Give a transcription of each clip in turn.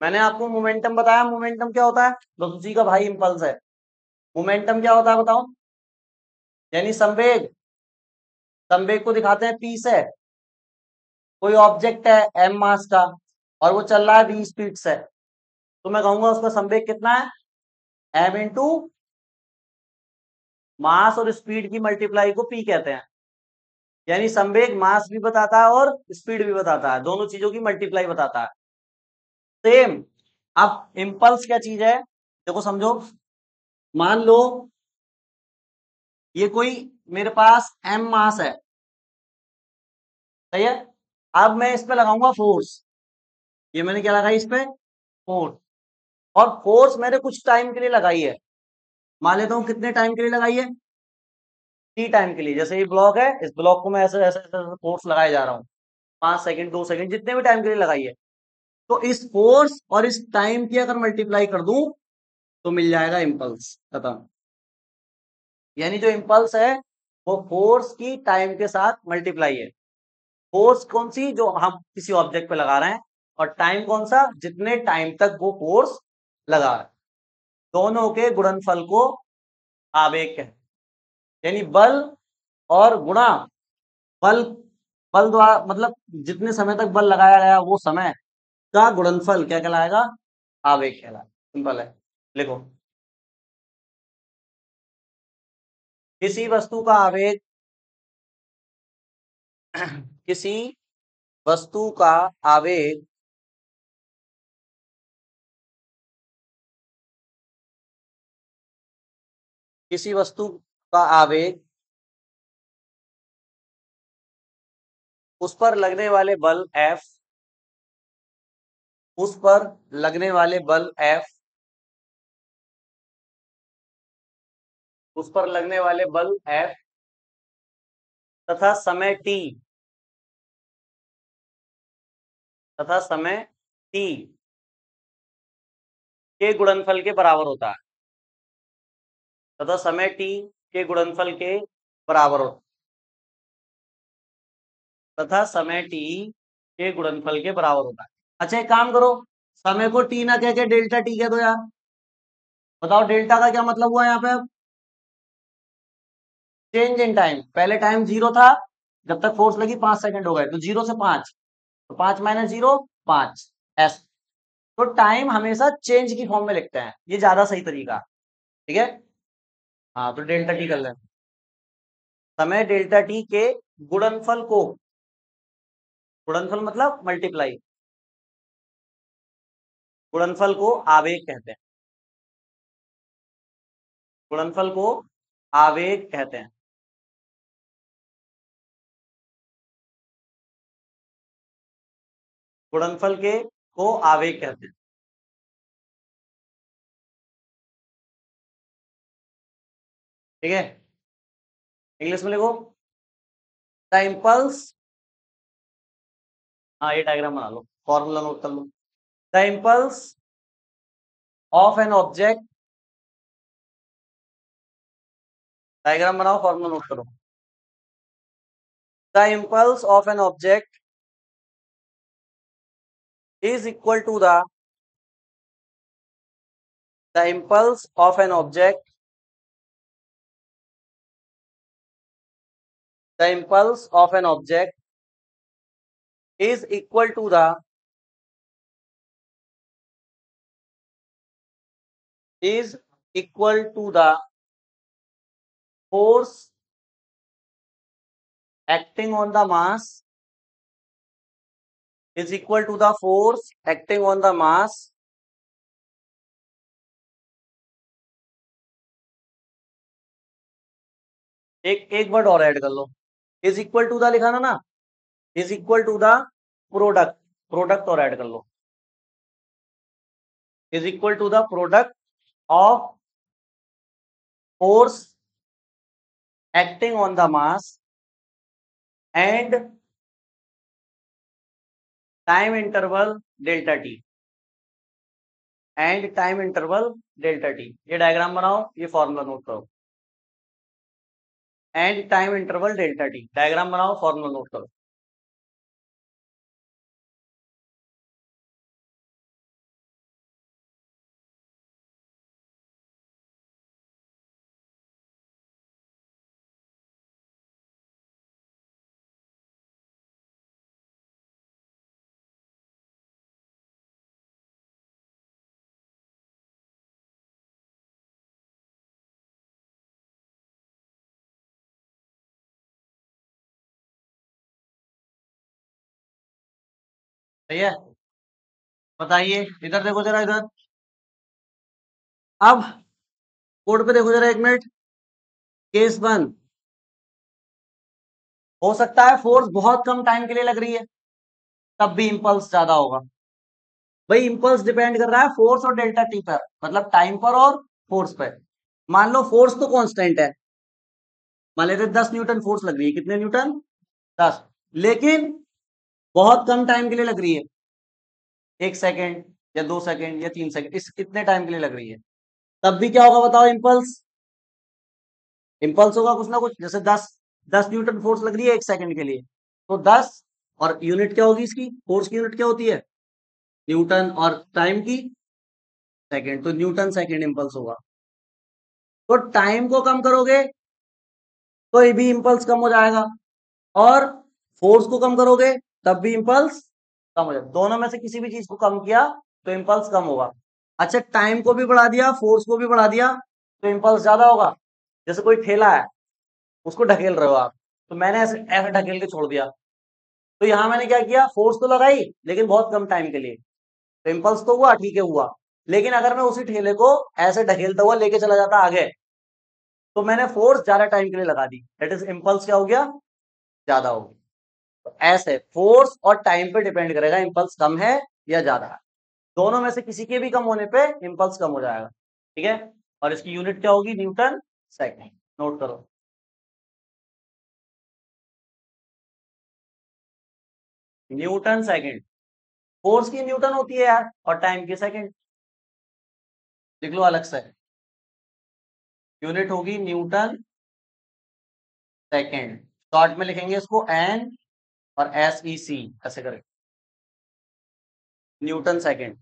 मैंने आपको मोमेंटम बताया, मोमेंटम क्या होता है? बस उसी का भाई इंपल्स है। मोमेंटम क्या होता है बताओ? यानी संवेग। संवेग को दिखाते हैं पी से। कोई ऑब्जेक्ट है एम मास का और वो चल रहा है वी स्पीड से, तो मैं कहूंगा उसका संवेग कितना है? एम इंटू मास और स्पीड की मल्टीप्लाई को पी कहते हैं। यानी संवेग मास भी बताता है और स्पीड भी बताता है, दोनों चीजों की मल्टीप्लाई बताता है। सेम। अब इंपल्स क्या चीज है देखो समझो। मान लो ये कोई मेरे पास एम मास है, सही है। अब मैं इस पे लगाऊंगा फोर्स। ये मैंने क्या लगाई इस पे? फोर्स। और फोर्स मैंने कुछ टाइम के लिए लगाई है। मान लेता हूं कितने टाइम के लिए लगाई है? टी टाइम के लिए। जैसे ये ब्लॉक है, इस ब्लॉक को मैं ऐसे ऐसे फोर्स लगाए जा रहा हूँ, 5 सेकंड 2 सेकंड जितने भी टाइम के लिए लगाई है। तो इस फोर्स और इस टाइम की अगर मल्टीप्लाई कर दूं तो मिल जाएगा इम्पल्स। खत्म। यानी जो इम्पल्स है वो फोर्स की टाइम के साथ मल्टीप्लाई है। फोर्स कौन सी? जो हम किसी ऑब्जेक्ट पे लगा रहे हैं। और टाइम कौन सा? जितने टाइम तक वो फोर्स लगा रहा है। दोनों के गुणनफल को आवेग कहते हैं। यानी बल और गुणा बल। बल द्वारा मतलब जितने समय तक बल लगाया गया वो समय का गुणनफल क्या कहलाएगा? आवेग कहलाएगा। सिंपल है। लिखो। किसी वस्तु का आवेग किसी वस्तु का आवेग किसी वस्तु का आवेग उस पर लगने वाले बल F, उस पर लगने वाले बल F, उस पर लगने वाले बल F तथा समय T, तथा समय T के गुणनफल के बराबर होता है। तथा समय T के गुणनफल के बराबर होता है। तथा समय T के गुणनफल के बराबर होता है। अच्छा एक काम करो, समय को T ना कह के डेल्टा T कह दो यार। बताओ डेल्टा का क्या मतलब हुआ यहाँ पे? अब चेंज इन टाइम। पहले टाइम 0 था, जब तक फोर्स लगी 5 सेकंड हो गए, तो 0 से 5, तो 5 माइनस 0 5 एस। तो टाइम हमेशा चेंज की फॉर्म में लिखते हैं, ये ज्यादा सही तरीका। ठीक है। हाँ तो डेल्टा टी कर लें। समय डेल्टा टी के गुणनफल को, गुणनफल मतलब मल्टीप्लाई, गुणनफल को आवेग कहते हैं। गुणनफल को आवेग कहते हैं। गुणनफल के को आवेग कहते हैं। ठीक है। इंग्लिश में लिखो। The impulse. हाँ ये डायग्राम बना लो, फॉर्मूला नोट कर लो। The impulse of an object, diagram बनाओ फॉर्मूला नोट करो। The impulse of an object is equal to the impulse of an object, the impulse of an object is equal to the force acting on the mass, is equal to the force acting on the mass एक word और add कर लो। Is equal to the लिखा ना, is equal to the product, product और add कर लो। Is equal to the product of force acting on the mass and time interval delta t, and time interval delta T. ये diagram बनाओ, ये formula note करो। And time interval delta T, diagram बनाओ formula note करो। सही है। बताइए, इधर देखो जरा, इधर। अब कोड पे देखो जरा, 1 मिनट। केस 1, हो सकता है फोर्स बहुत कम टाइम के लिए लग रही है, तब भी इंपल्स ज्यादा होगा। भाई इंपल्स डिपेंड कर रहा है फोर्स और डेल्टा टी पर, मतलब टाइम पर और फोर्स पर। मान लो फोर्स तो कांस्टेंट है, मान लेते 10 न्यूटन फोर्स लग रही है। कितने न्यूटन? 10। लेकिन बहुत कम टाइम के लिए लग रही है, 1 सेकेंड या 2 सेकेंड या 3 सेकेंड, इस कितने टाइम के लिए लग रही है, तब भी क्या होगा बताओ? इंपल्स। इंपल्स होगा कुछ ना कुछ। जैसे 10 न्यूटन फोर्स लग रही है 1 सेकेंड के लिए, तो 10, और यूनिट क्या होगी इसकी? फोर्स की यूनिट क्या होती है? न्यूटन। और टाइम की? सेकेंड। तो न्यूटन सेकेंड इंपल्स होगा। तो टाइम को कम करोगे तो ये भी इंपल्स कम हो जाएगा, और फोर्स को कम करोगे तब भी इंपल्स कम हो जाएगा। दोनों में से किसी भी चीज को कम किया तो इंपल्स कम होगा। अच्छा, टाइम को भी बढ़ा दिया, फोर्स को भी बढ़ा दिया, तो इंपल्स ज्यादा होगा। जैसे कोई ठेला है, उसको ढकेल रहे हो आप, तो मैंने ऐसे ऐसे ढकेल के छोड़ दिया, तो यहां मैंने क्या किया? फोर्स तो लगाई, लेकिन बहुत कम टाइम के लिए, तो इंपल्स तो हुआ, ठीक है हुआ। लेकिन अगर मैं उसी ठेले को ऐसे ढकेलता हुआ लेके चला जाता आगे, तो मैंने फोर्स ज्यादा टाइम के लिए लगा दी, दैट इज इंपल्स क्या हो गया? ज्यादा हो गया। तो ऐसे फोर्स और टाइम पे डिपेंड करेगा इंपल्स कम है या ज्यादा है। दोनों में से किसी के भी कम होने पे इंपल्स कम हो जाएगा। ठीक है। और इसकी यूनिट क्या होगी? Newton second. नोट करो, न्यूटन सेकेंड। फोर्स की न्यूटन होती है यार, और टाइम की सेकेंड। लिख लो अलग से, यूनिट होगी न्यूटन सेकेंड। शॉर्ट में लिखेंगे इसको एन और SEC, ऐसे करें, न्यूटन सेकेंड।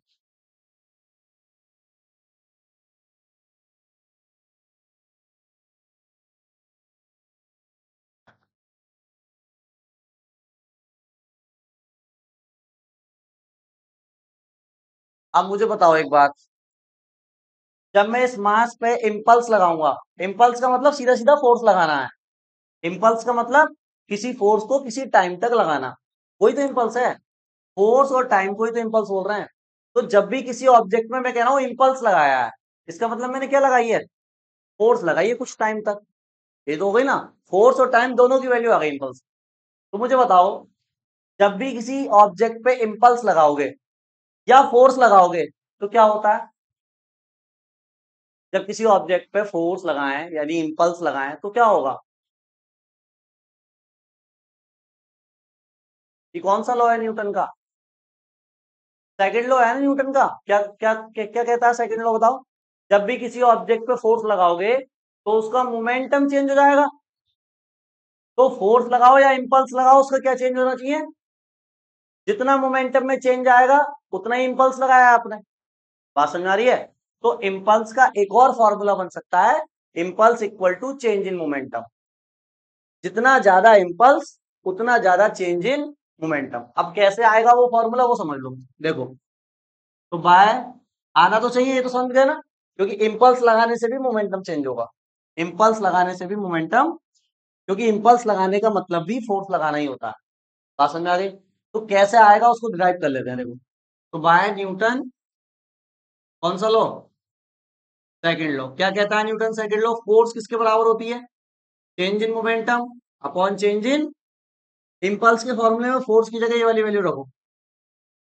अब मुझे बताओ एक बात, जब मैं इस मास पे इंपल्स लगाऊंगा, इंपल्स का मतलब सीधा सीधा फोर्स लगाना है। इंपल्स का मतलब किसी फोर्स को किसी टाइम तक लगाना, वही तो इंपल्स है। फोर्स और टाइम को ही तो इंपल्स बोल रहे हैं। तो जब भी किसी ऑब्जेक्ट में मैं कह रहा हूं इंपल्स लगाया है, इसका मतलब मैंने क्या लगाई है? फोर्स लगाई है कुछ टाइम तक। ये तो हो गई ना, फोर्स और टाइम दोनों की वैल्यू आ गई इंपल्स। तो मुझे बताओ, जब भी किसी ऑब्जेक्ट पे इंपल्स लगाओगे या फोर्स लगाओगे, तो क्या होता है? जब किसी ऑब्जेक्ट पे फोर्स लगाएं यानी इंपल्स लगाएं, तो क्या होगा? ये कौन सा लॉ है न्यूटन का? सेकंड लॉ है ना न्यूटन का। क्या क्या क्या, क्या कहता है सेकंड लॉ, बताओ? जब भी किसी ऑब्जेक्ट पे फोर्स लगाओगे, तो उसका मोमेंटम चेंज हो जाएगा। तो फोर्स लगाओ या इंपल्स लगाओ, उसका क्या चेंज होना चाहिए? जितना मोमेंटम में चेंज आएगा, उतना ही इंपल्स लगाया आपने। बात समझ आ रही है? तो इंपल्स का एक और फॉर्मूला बन सकता है, impulse equal to change in momentum. जितना ज्यादा इंपल्स, उतना ज्यादा चेंज इन मोमेंटम। अब कैसे आएगा वो फॉर्मूला, वो समझ लो। देखो, तो बाय, आना तो चाहिए, ये तो समझ गए ना, क्योंकि इंपल्स लगाने से भी मोमेंटम चेंज होगा। इंपल्स लगाने से भी मोमेंटम, क्योंकि इंपल्स लगाने का मतलब भी फोर्स लगाना ही होता है। बात समझ आ गई? तो कैसे आएगा उसको डिराइव कर लेते हैं, देखो। तो बाय न्यूटन, कौन सा लो? सेकंड लो। क्या कहता है न्यूटन सेकंड लो? फोर्स किसके बराबर होती है? Change in momentum upon change in impulse. के फॉर्मूले में फोर्स की जगह ये वाली वैल्यू रखो,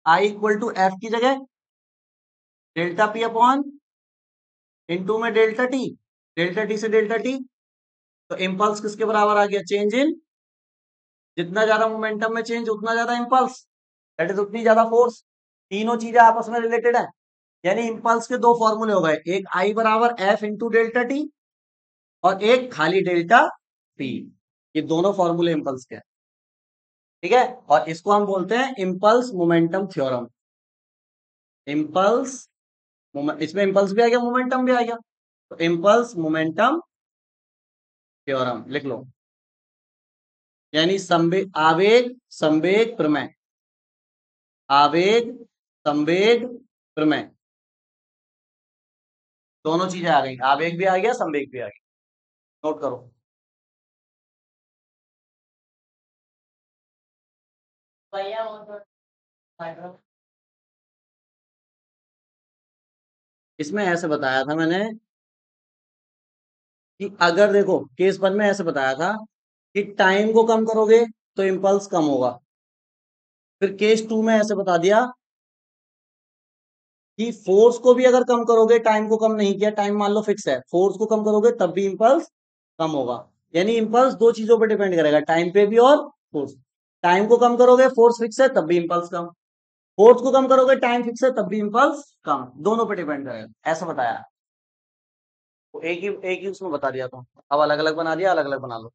I = F की जगह डेल्टा P अपॉन इनटू में डेल्टा टी से डेल्टा टी। तो इंपल्स किसके बराबर आ गया? चेंज इन, जितना ज्यादा मोमेंटम में चेंज उतना ज्यादा इंपल्स, दैट इज उतनी ज्यादा फोर्स। तीनों चीजें आपस में रिलेटेड है। यानी इंपल्स के दो फॉर्मूले हो गए, एक I = F × डेल्टा टी, और एक खाली डेल्टा टी। ये दोनों फॉर्मूले इंपल्स के हैं। ठीक है। और इसको हम बोलते हैं इंपल्स मोमेंटम थ्योरम। इंपल्स, इसमें इंपल्स भी आ गया, मोमेंटम भी आ गया, तो इंपल्स मोमेंटम थ्योरम लिख लो। यानी आवेग संवेग प्रमेय, आवेग संवेग प्रमेय, दोनों चीजें आ गई, आवेग भी आ गया, संवेग भी आ गया। नोट करो। इसमें ऐसे बताया था मैंने कि अगर देखो केस 1 में ऐसे बताया था कि टाइम को कम करोगे तो इम्पल्स कम होगा। फिर केस 2 में ऐसे बता दिया कि फोर्स को भी अगर कम करोगे, टाइम को कम नहीं किया, टाइम मान लो फिक्स है, फोर्स को कम करोगे तब भी इम्पल्स कम होगा। यानी इम्पल्स दो चीजों पर डिपेंड करेगा, टाइम पे भी और फोर्स। टाइम को कम करोगे, फोर्स फिक्स है, तब भी इम्पल्स कम। फोर्स को कम करोगे, टाइम फिक्स है, तब भी इम्पल्स कम। दोनों पे डिपेंड करेगा, ऐसा बताया। तो एक ही उसमें बता दिया था। अब अलग अलग बना दिया, अलग अलग बना लो।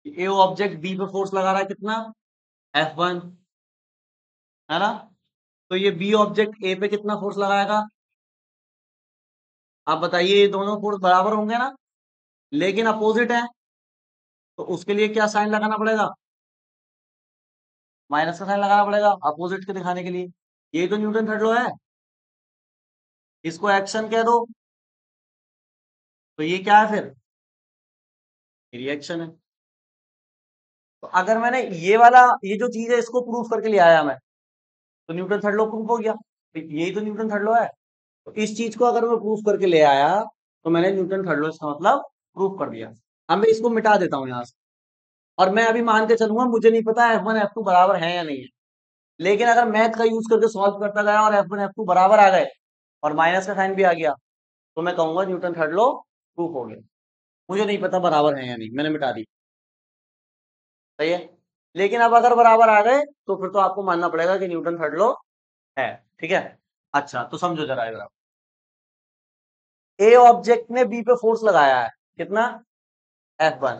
ए ऑब्जेक्ट बी पे फोर्स लगा रहा है कितना, F1, है ना। तो ये बी ऑब्जेक्ट ए पे कितना फोर्स लगाएगा। आप बताइए, ये दोनों फोर्स बराबर होंगे ना, लेकिन अपोजिट है। तो उसके लिए क्या साइन लगाना पड़ेगा, माइनस का साइन लगाना पड़ेगा अपोजिट के दिखाने के लिए। ये तो न्यूटन थर्ड लॉ है, इसको एक्शन कह दो, तो ये क्या है फिर, रिएक्शन है। तो अगर मैंने ये वाला, ये जो चीज है इसको प्रूफ करके ले आया मैं, तो न्यूटन थर्ड लॉ प्रूफ हो गया। तो यही तो न्यूटन थर्ड लॉ है। तो इस चीज को अगर मैं प्रूफ करके ले आया, तो मैंने न्यूटन थर्ड लॉ इसका मतलब प्रूफ कर दिया। अब मैं इसको मिटा देता हूँ यहाँ से, और मैं अभी मान के चलूंगा, मुझे नहीं पता F1 F2 बराबर है या नहीं है, लेकिन अगर मैथ का यूज करके सॉल्व करता गया और F1 F2 बराबर आ गए और माइनस का साइन भी आ गया, तो मैं कहूंगा न्यूटन थर्ड लॉ प्रूफ हो गया। मुझे नहीं पता बराबर है या नहीं, मैंने मिटा दी। सही है। लेकिन अब अगर बराबर आ गए तो फिर तो आपको मानना पड़ेगा कि न्यूटन थर्ड लॉ है। ठीक है। अच्छा, तो समझो जरा इधर। ए ऑब्जेक्ट ने बी पे फोर्स लगाया है कितना, F1,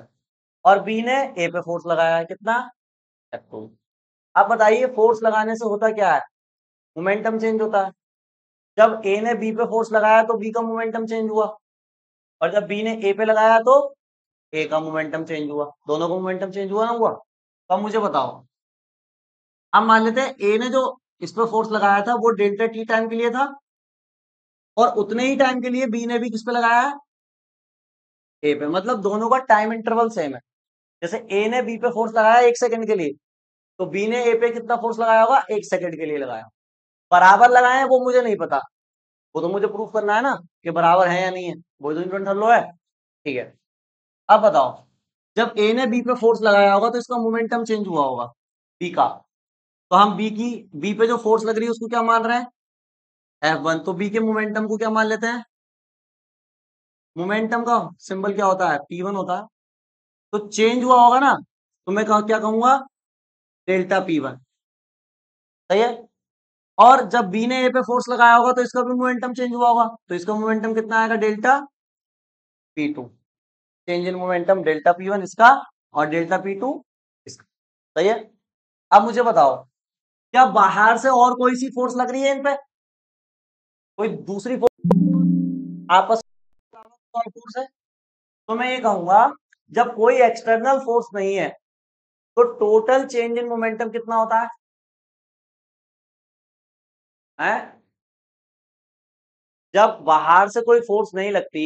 और बी ने ए पे फोर्स लगाया है कितना, F2। अब बताइए, फोर्स लगाने से होता क्या है, मोमेंटम चेंज होता है। जब ए ने बी पे फोर्स लगाया तो बी का मोमेंटम चेंज हुआ, और जब बी ने ए पे लगाया तो ए का मोमेंटम चेंज हुआ। दोनों का मोमेंटम चेंज हुआ ना हुआ। तो अब मुझे बताओ, अब मान लेते हैं ए ने जो इस पर फोर्स लगाया था वो डेल्टा टी टाइम के लिए था, और उतने ही टाइम के लिए बी ने भी किस पे लगाया है, ए पे। मतलब दोनों का टाइम इंटरवल सेम है। जैसे ए ने बी पे फोर्स लगाया 1 सेकंड के लिए, तो बी ने ए पे कितना फोर्स लगाया होगा, 1 सेकंड के लिए लगाया। बराबर लगाए हैं वो मुझे नहीं पता, वो तो मुझे प्रूफ करना है ना कि बराबर है या नहीं है, वो तो न्यूटन थर्ड लॉ है। ठीक है। अब बताओ, जब ए ने बी पे फोर्स लगाया होगा तो इसका मोमेंटम चेंज हुआ होगा, बी का। तो हम बी पे जो फोर्स लग रही है उसको क्या मान रहे हैं, F1। तो बी के मोमेंटम को क्या मान लेते हैं, मोमेंटम का सिंबल क्या होता है, P1 होता है। तो चेंज हुआ होगा ना, तो मैं क्या कहूंगा, डेल्टा P1। सही है। और जब बी ने ए पे फोर्स लगाया होगा तो इसका भी मोमेंटम चेंज हुआ होगा, तो इसका मोमेंटम कितना आएगा, delta P2। Change in momentum delta P1 इसका, और डेल्टा P2 इसका। सही है। अब मुझे बताओ, क्या बाहर से और कोई सी फोर्स लग रही है इन पे, कोई दूसरी फोर्स आपस में फोर्स है। तो मैं ये कहूंगा, जब कोई एक्सटर्नल फोर्स नहीं है तो टोटल चेंज इन मोमेंटम कितना होता है? जब बाहर से कोई फोर्स नहीं लगती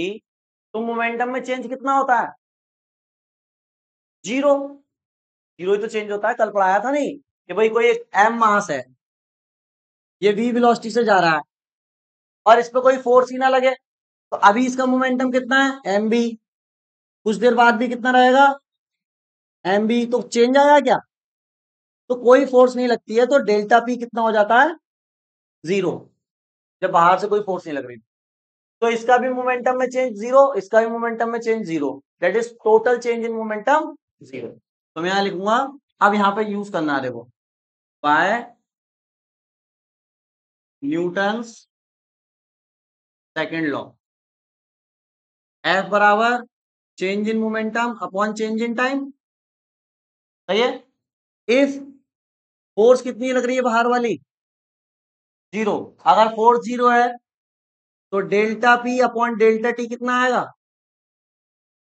तो मोमेंटम में चेंज कितना होता है, जीरो। जीरो ही तो चेंज होता है, कल पढ़ाया था नहीं कि भाई कोई एक एम मास है, ये वी वेलोसिटी से जा रहा है, और इस पे कोई फोर्स ही ना लगे, तो अभी इसका मोमेंटम कितना है, एम बी। कुछ देर बाद भी कितना रहेगा, एम बी। तो चेंज आया क्या, तो कोई फोर्स नहीं लगती है तो डेल्टा पी कितना हो जाता है, जीरो। जब बाहर से कोई फोर्स नहीं लग रही, तो इसका भी मोमेंटम में चेंज जीरो, इसका भी मोमेंटम में change zero. That is total change in momentum zero. तो मैं यहां लिखूंगा, अब यहां पे यूज करना है, देखो, by Newton's second law, F बराबर change in momentum upon change in time. सही है। इफ फोर्स कितनी लग रही है बाहर वाली, जीरो। अगर फोर्स जीरो है तो delta P upon delta T कितना आएगा,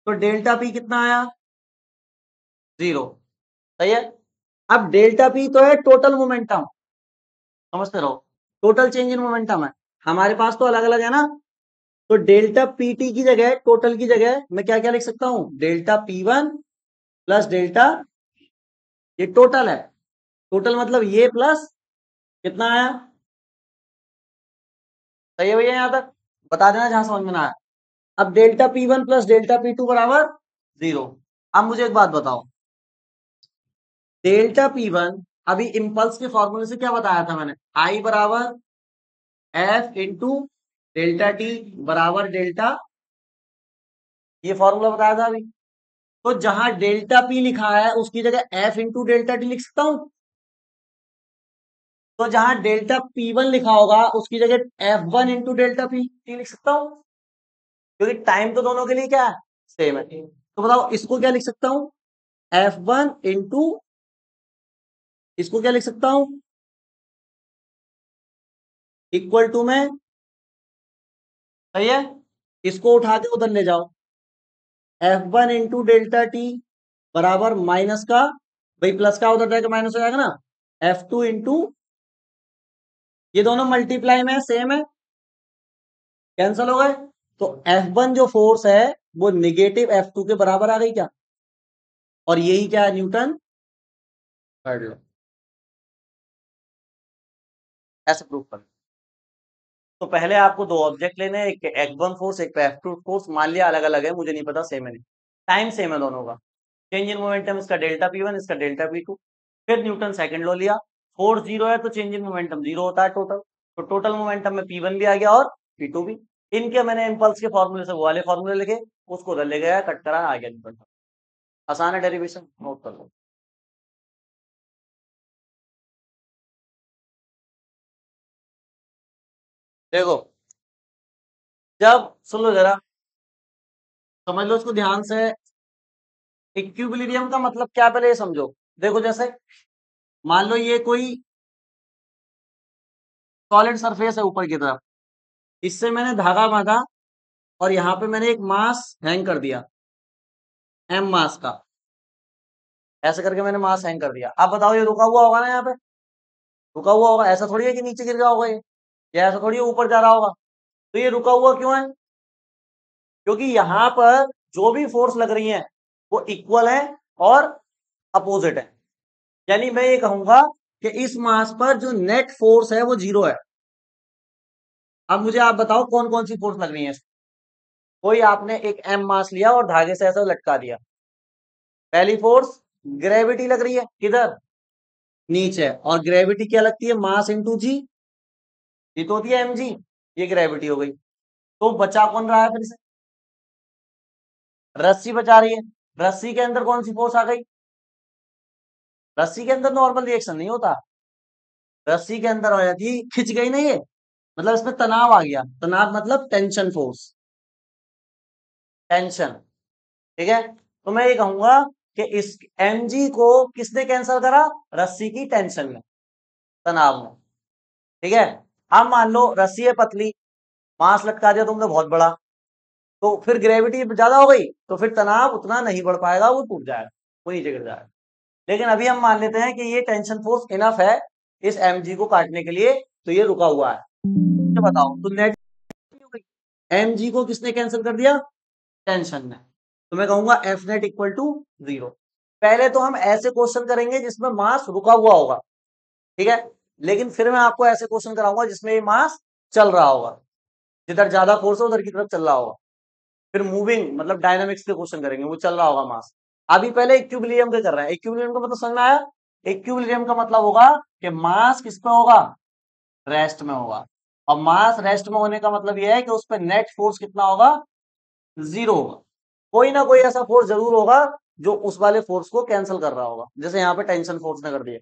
तो डेल्टा पी कितना आया, जीरो। सही है। अब डेल्टा पी तो है टोटल मोमेंटम, समझते रहो, टोटल चेंज इन मोमेंटम है। हमारे पास तो अलग अलग है ना, तो डेल्टा पीटी की जगह, टोटल की जगह मैं क्या क्या लिख सकता हूं, डेल्टा P1 प्लस डेल्टा, ये टोटल है, टोटल मतलब ये प्लस कितना आया, सही है भैया, यहां तक बता देना जहां समझ में ना आया। अब delta P1 plus delta P2 बराबर 0। अब मुझे एक बात बताओ, डेल्टा P1 अभी इंपल्स के फॉर्मूले से क्या बताया था मैंने, I बराबर F इंटू डेल्टा टी बराबर डेल्टा, ये फॉर्मूला बताया था अभी। तो जहां डेल्टा P लिखा है उसकी जगह F इंटू डेल्टा टी लिख सकता हूं, तो जहां डेल्टा P1 लिखा होगा उसकी जगह F1 into delta P T लिख सकता हूं, क्योंकि टाइम तो दोनों के लिए क्या है, सेम है। तो बताओ इसको क्या लिख सकता हूं, F1 इंटू, इसको क्या लिख सकता हूं, इक्वल टू में, सही है, इसको उठा के उधर ले जाओ, F1 इंटू डेल्टा टी बराबर माइनस का, भाई प्लस का उधर जाके माइनस हो जाएगा ना, F2 इंटू, ये दोनों मल्टीप्लाई में सेम है, कैंसल हो गए, तो F1 जो फोर्स है वो निगेटिव F2 के बराबर आ गई क्या, और यही क्या है, न्यूटन थर्ड लॉ, ऐसे प्रूव कर। तो पहले आपको दो ऑब्जेक्ट लेने हैं, एक पे F1 फोर्स, एक पे F2 फोर्स, मान लिया अलग अलग है, मुझे नहीं पता सेम है नहीं, टाइम सेम है दोनों का, चेंज इन मोमेंटम इसका डेल्टा P1, इसका डेल्टा P2, फिर न्यूटन सेकंड लॉ लिया, फोर्स जीरो है तो चेंज इन मोमेंटम जीरो होता है टोटल, तो टोटल मोमेंटम में P1 भी आ गया और P2 भी, इनके मैंने इम्पल्स के फॉर्मूले से वो वाले फॉर्मूले लिखे, उसको उधर ले गया, कट करा, आ गया न्यूटन। आसान है डेरिवेशन, नोट कर लो। देखो, जब सुन लो जरा, समझ लो इसको ध्यान से, इक्विलिब्रियम का मतलब क्या पहले ये समझो। देखो जैसे मान लो ये कोई सॉलिड सरफेस है ऊपर की तरफ, इससे मैंने धागा बांधा और यहाँ पे मैंने एक मास हैंग कर दिया, एम मास का, ऐसे करके मैंने मास हैंग कर दिया। अब बताओ ये रुका हुआ होगा ना, यहाँ पे रुका हुआ होगा, ऐसा थोड़ी है कि नीचे गिर गया होगा ये, या ऐसा थोड़ी है ऊपर जा रहा होगा। तो ये रुका हुआ क्यों है, क्योंकि यहाँ पर जो भी फोर्स लग रही है वो इक्वल है और अपोजिट है। यानी मैं ये कहूंगा कि इस मास पर जो नेट फोर्स है वो जीरो है। अब मुझे आप बताओ कौन कौन सी फोर्स लग रही है, कोई आपने एक एम मास लिया और धागे से ऐसा लटका दिया, पहली फोर्स ग्रेविटी लग रही है, किधर, नीचे, और ग्रेविटी क्या लगती है, मास इंटू जी, ये तो होती है एम जी, ये ग्रेविटी हो गई। तो बचा कौन रहा है फिर से, रस्सी बचा रही है, रस्सी के अंदर कौन सी फोर्स आ गई, रस्सी के अंदर नॉर्मल रिएक्शन नहीं होता, रस्सी के अंदर हो जाती है, खिंच गई ना ये, मतलब इसमें तनाव आ गया, तनाव मतलब टेंशन फोर्स, टेंशन, ठीक है। तो मैं ये कहूंगा कि इस mg को किसने कैंसिल करा, रस्सी की टेंशन में, तनाव में, ठीक है। अब मान लो रस्सी है पतली, मास लटका दिया तुमने बहुत बड़ा, तो फिर ग्रेविटी ज्यादा हो गई, तो फिर तनाव उतना नहीं बढ़ पाएगा, वो टूट जाएगा, वो नीचे गिर जाएगा। लेकिन अभी हम मान लेते हैं कि ये टेंशन फोर्स इनफ है इस mg को काटने के लिए, तो ये रुका हुआ है। तो बताओ, तो नेट mg को किसने कैंसिल कर दिया, टेंशन ने, तो मैं कहूंगा F net equal to zero. पहले तो हम ऐसे क्वेश्चन करेंगे जिसमें मास रुका हुआ होगा, ठीक है, लेकिन फिर मैं आपको ऐसे क्वेश्चन कराऊंगा जिसमें ये मास चल रहा होगा, जिधर ज्यादा फोर्स है उधर की तरफ चल रहा होगा, फिर मूविंग मतलब डायनामिक्स के क्वेश्चन करेंगे, वो चल रहा होगा मास। अभी पहले इक्विलिब्रियम के कर रहे हैं, इक्विलिब्रियम का मतलब समझ में आया, इक्विलिब्रियम का मतलब होगा कि मास किस पे होगा, रेस्ट में होगा, और मास रेस्ट में होने का मतलब यह है कि उस पर नेट फोर्स कितना होगा, जीरो होगा। कोई ना कोई ऐसा फोर्स जरूर होगा जो उस वाले फोर्स को कैंसिल कर रहा होगा, जैसे यहाँ पे टेंशन फोर्स ने कर दिया,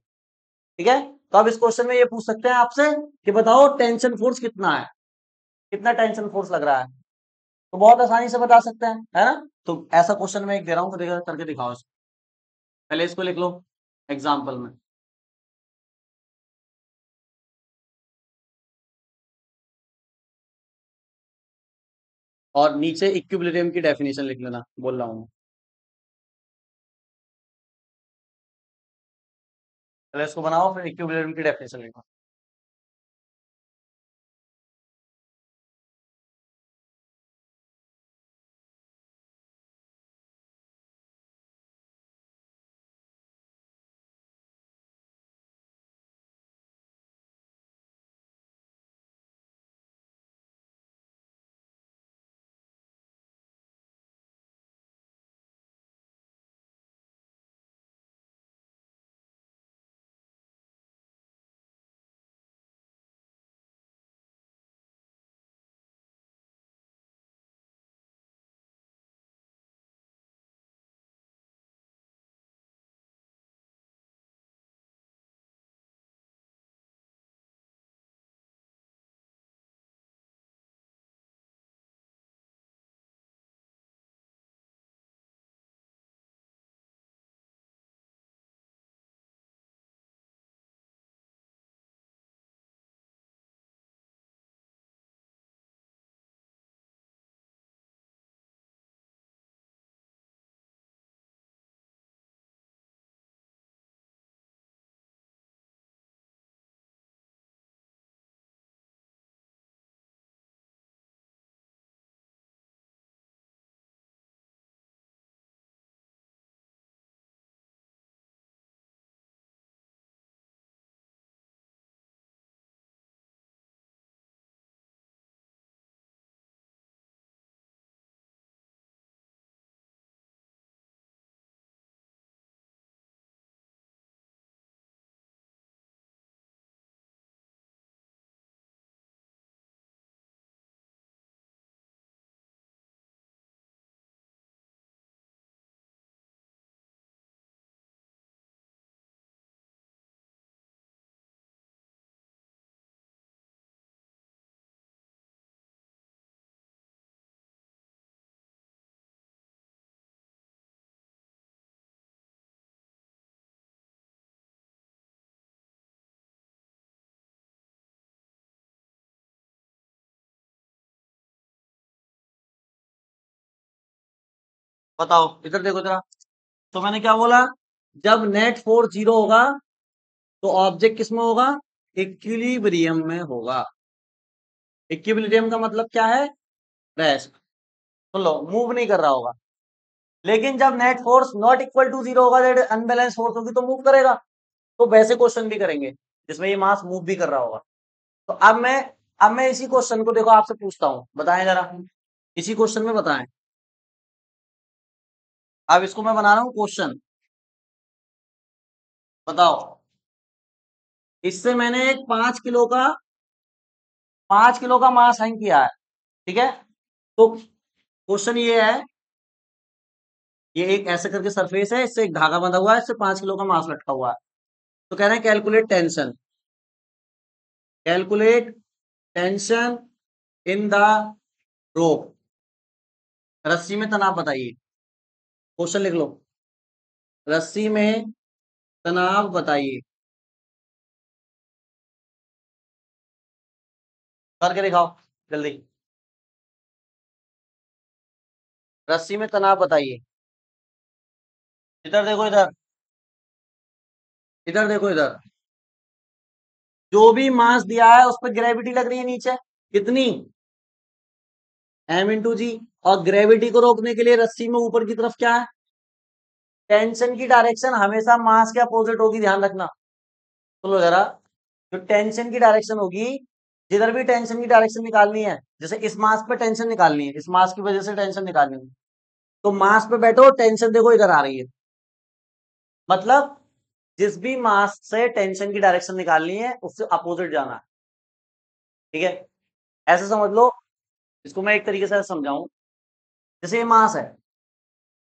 ठीक है। तो अब इस क्वेश्चन में ये पूछ सकते हैं आपसे कि बताओ टेंशन फोर्स कितना है, कितना टेंशन फोर्स लग रहा है, तो बहुत आसानी से बता सकते हैं, है ना। तो ऐसा क्वेश्चन मैं एक दे रहा हूं, करके दिखाओ इसको, पहले इसको लिख लो एग्जाम्पल में, और नीचे इक्विलिब्रियम की डेफिनेशन लिख लेना, बोल रहा हूं। पहले इसको बनाओ फिर इक्विलिब्रियम की डेफिनेशन लिखो। बताओ इधर देखो जरा। तो मैंने क्या बोला, जब नेट फोर्स 0 होगा तो ऑब्जेक्ट किसमें होगा, इक्विलिब्रियम में होगा। इक्विलिब्रियम का मतलब क्या है, रेस्ट। सुन लो, मूव नहीं कर रहा होगा। लेकिन जब net force not equal to 0 होगा, दैट अनबैलेंस फोर्स होगी, तो मूव करेगा। तो वैसे क्वेश्चन भी करेंगे जिसमें ये मास मूव भी कर रहा होगा। तो अब मैं इसी क्वेश्चन को देखो आपसे पूछता हूं, बताएं जरा, इसी क्वेश्चन में बताएं। अब इसको मैं बना रहा हूं क्वेश्चन, बताओ। इससे मैंने एक 5 किलो का मास हैंग किया है, ठीक है। तो क्वेश्चन ये है, ये एक ऐसे करके सरफेस है, इससे एक धागा बंधा हुआ है, इससे 5 किलो का मास लटका हुआ है। तो कह रहे हैं calculate tension, calculate tension in the rope, रस्सी में तनाव बताइए। क्वेश्चन लिख लो, रस्सी में तनाव बताइए, करके दिखाओ जल्दी। रस्सी में तनाव बताइए। इधर देखो, इधर इधर देखो, इधर जो भी मास दिया है उस पर ग्रेविटी लग रही है नीचे, कितनी, m×g। और ग्रेविटी को रोकने के लिए रस्सी में ऊपर की तरफ क्या है, टेंशन की डायरेक्शन हमेशा मास के अपोजिट होगी, ध्यान रखना। सुनो जरा, जो टेंशन की डायरेक्शन होगी, जिधर भी टेंशन की डायरेक्शन निकालनी है, जैसे इस मास पे टेंशन निकालनी है, इस मास की वजह से टेंशन निकालनी है, तो मास पे बैठो, टेंशन देखो इधर आ रही है। मतलब जिस भी मास से टेंशन की डायरेक्शन निकालनी है उससे अपोजिट जाना है, ठीक है। ऐसे समझ लो, इसको मैं एक तरीके से समझाऊं, जैसे ये मास है,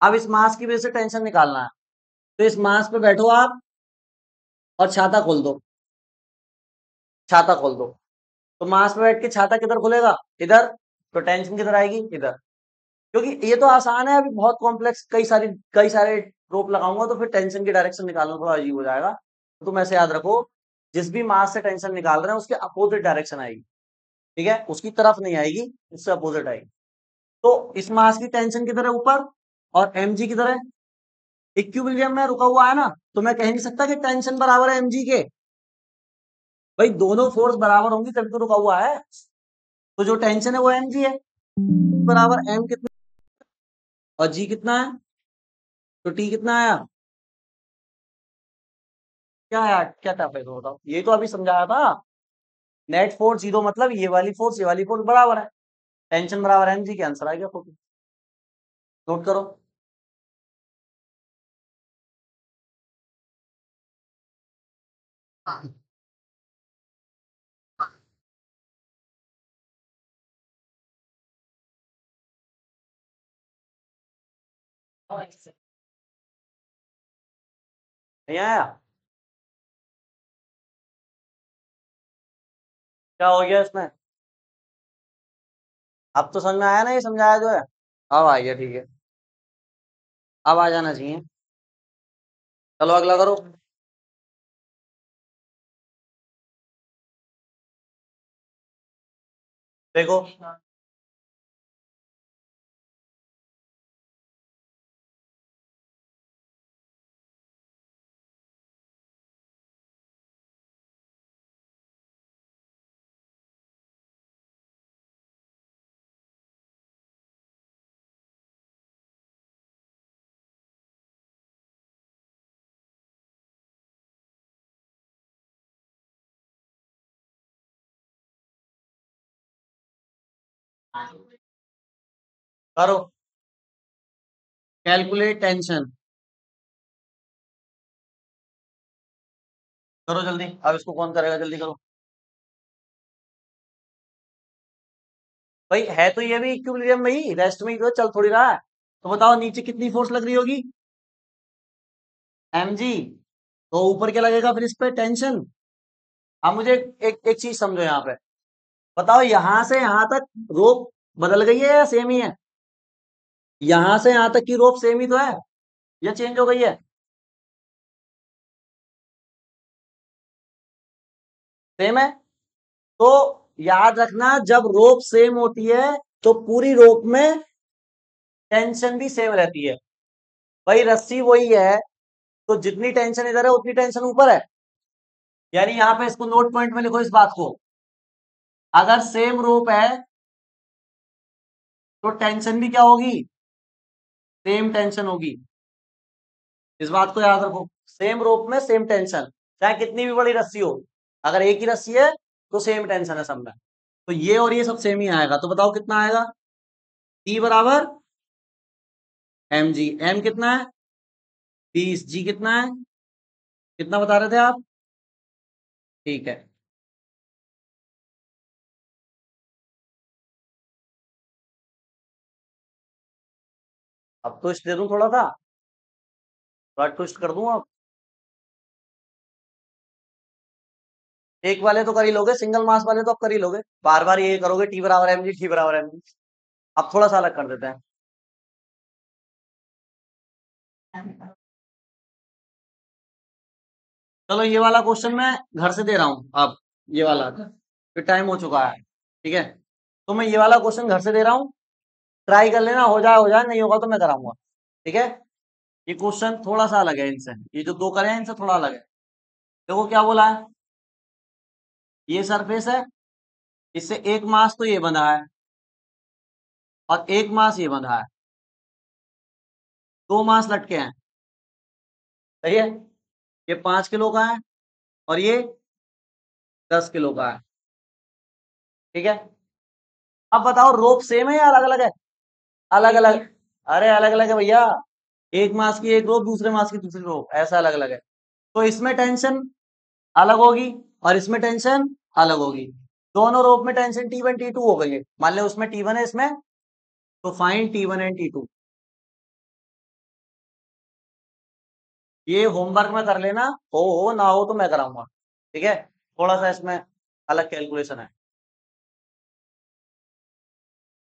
अब इस मास की वजह से टेंशन निकालना है, तो इस मास पे बैठो आप और छाता खोल दो, छाता खोल दो। तो मास पे बैठ के छाता किधर खुलेगा, इधर। तो टेंशन किधर आएगी, इधर। क्योंकि ये तो आसान है, अभी बहुत कॉम्प्लेक्स कई सारे रोप लगाऊंगा तो फिर टेंशन की डायरेक्शन निकालना थोड़ा अजीब हो जाएगा। तो तुम ऐसे याद रखो, जिस भी मास से टेंशन निकाल रहे हैं उसके अपोजिट डायरेक्शन आएगी, ठीक है, उसकी तरफ नहीं आएगी, उससे अपोजिट आएगी। तो इस मास की टेंशन किधर है, ऊपर, और mg किधर है, इक्विलिब्रियम में रुका हुआ है ना। तो मैं कह नहीं सकता कि टेंशन बराबर है mg के, भाई दोनों फोर्स बराबर होंगी तभी तो रुका हुआ है। तो जो टेंशन है वो mg है, बराबर m कितना और g कितना है, तो t कितना आया। क्या यार, क्या टफ है, तो बताओ, ये तो अभी समझाया था। नेट फोर्स 0 मतलब ये वाली फोर्स बराबर है, टेंशन बराबर है mg के, आंसर आ गया फोटो। नोट करो। नहीं आया, क्या हो गया इसमें, अब तो समझ में आया ना, ये समझाया जो है। अब आ गया, ठीक है, अब आ जाना चाहिए। चलो अगला करो। देखो, करो, कैलकुलेट टेंशन, करो जल्दी। अब इसको कौन करेगा, जल्दी करो। भाई है तो ये भी इक्विलिब्रियम में ही, रेस्ट में ही तो चल थोड़ी रहा है। तो बताओ नीचे कितनी फोर्स लग रही होगी, mg। तो ऊपर क्या लगेगा फिर इस पे, टेंशन। अब मुझे एक चीज समझो यहाँ पे, बताओ यहां से यहां तक रोप बदल गई है या सेम ही है, यहां से यहां तक की रोप सेम ही तो है या चेंज हो गई है, सेम है। तो याद रखना, जब रोप सेम होती है तो पूरी रोप में टेंशन भी सेम रहती है। भाई रस्सी वही है, तो जितनी टेंशन इधर है उतनी टेंशन ऊपर है। यानी यहाँ पे इसको नोट पॉइंट में लिखो इस बात को, अगर सेम रोप है तो टेंशन भी क्या होगी, सेम टेंशन होगी। इस बात को याद रखो, सेम रोप में सेम टेंशन, चाहे कितनी भी बड़ी रस्सी हो, अगर एक ही रस्सी है तो सेम टेंशन है सब में। तो ये और ये सब सेम ही आएगा। तो बताओ कितना आएगा, T बराबर mg। m कितना है 20, g कितना है, कितना बता रहे थे आप, ठीक है। अब ट्विस्ट दे दूं थोड़ा सा, थोड़ा ट्विस्ट कर दूं अब। एक वाले तो कर ही लोगे, सिंगल मास वाले तो अब कर ही लोगे, बार बार ये करोगे टी बराबर mg, टी बराबर mg। अब थोड़ा सा अलग कर देते हैं। चलो ये वाला क्वेश्चन मैं घर से दे रहा हूं अब, ये वाला फिर टाइम हो चुका है, ठीक है। तो मैं ये वाला क्वेश्चन घर से दे रहा हूँ, ट्राई कर लेना, हो जाए, नहीं होगा तो मैं कराऊंगा, ठीक है। ये क्वेश्चन थोड़ा सा अलग है इनसे, ये जो दो करे हैं इनसे थोड़ा अलग है। देखो क्या बोला है, ये सरफेस है, इससे एक मास तो ये बंधा है और एक मास ये बंधा है, दो मास लटके हैं, सही है। ये 5 किलो का है और ये 10 किलो का है, ठीक है। अब बताओ रोप सेम है या अलग अलग है, अलग अलग। अरे अलग अलग है भैया, एक मास की एक रोप, दूसरे मास की दूसरी रोप, ऐसा अलग अलग है। तो इसमें टेंशन अलग होगी और इसमें टेंशन अलग होगी। दोनों रोप में टेंशन T1 T2 हो गई है, मान लो उसमें T1 है इसमें, तो फाइंड T1 एंड T2। ये होमवर्क में कर लेना, हो ना हो तो मैं कराऊंगा, ठीक है। थोड़ा सा इसमें अलग कैलकुलेशन है,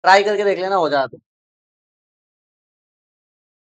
ट्राई करके देख लेना हो जाए तो।